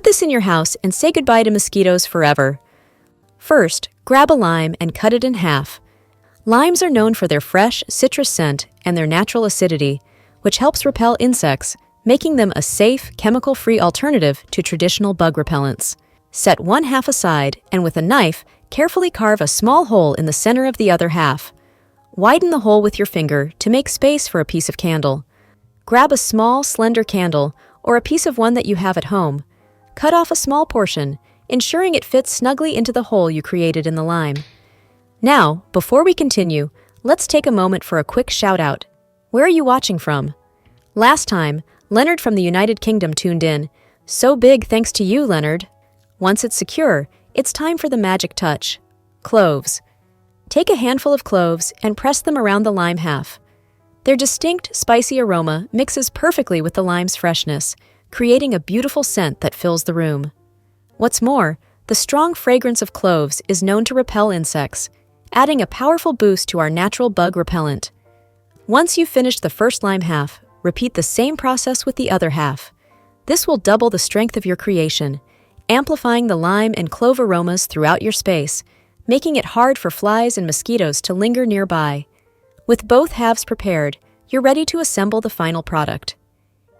Put this in your house and say goodbye to mosquitoes forever. First, grab a lime and cut it in half. Limes are known for their fresh, citrus scent and their natural acidity, which helps repel insects, making them a safe, chemical-free alternative to traditional bug repellents. Set one half aside and with a knife, carefully carve a small hole in the center of the other half. Widen the hole with your finger to make space for a piece of candle. Grab a small, slender candle or a piece of one that you have at home. Cut off a small portion, ensuring it fits snugly into the hole you created in the lime. Now, before we continue, let's take a moment for a quick shout-out. Where are you watching from? Last time, Leonard from the United Kingdom tuned in. So big thanks to you, Leonard. Once it's secure, it's time for the magic touch. Cloves. Take a handful of cloves and press them around the lime half. Their distinct, spicy aroma mixes perfectly with the lime's freshness, creating a beautiful scent that fills the room. What's more, the strong fragrance of cloves is known to repel insects, adding a powerful boost to our natural bug repellent. Once you've finished the first lime half, repeat the same process with the other half. This will double the strength of your creation, amplifying the lime and clove aromas throughout your space, making it hard for flies and mosquitoes to linger nearby. With both halves prepared, you're ready to assemble the final product.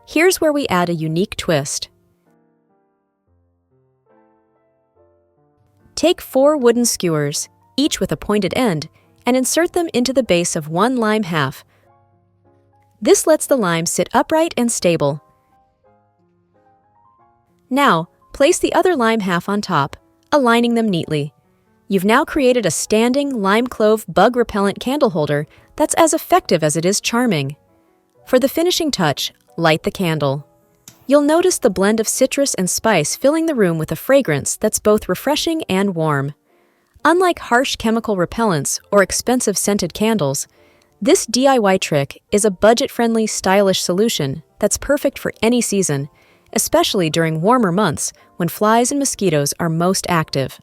Here's where we add a unique twist. Take 4 wooden skewers, each with a pointed end, and insert them into the base of one lime half. This lets the lime sit upright and stable. Now, place the other lime half on top, aligning them neatly. You've now created a standing lime-clove bug repellent candle holder that's as effective as it is charming. For the finishing touch, light the candle. You'll notice the blend of citrus and spice filling the room with a fragrance that's both refreshing and warm. Unlike harsh chemical repellents or expensive scented candles, this DIY trick is a budget-friendly, stylish solution that's perfect for any season, especially during warmer months when flies and mosquitoes are most active.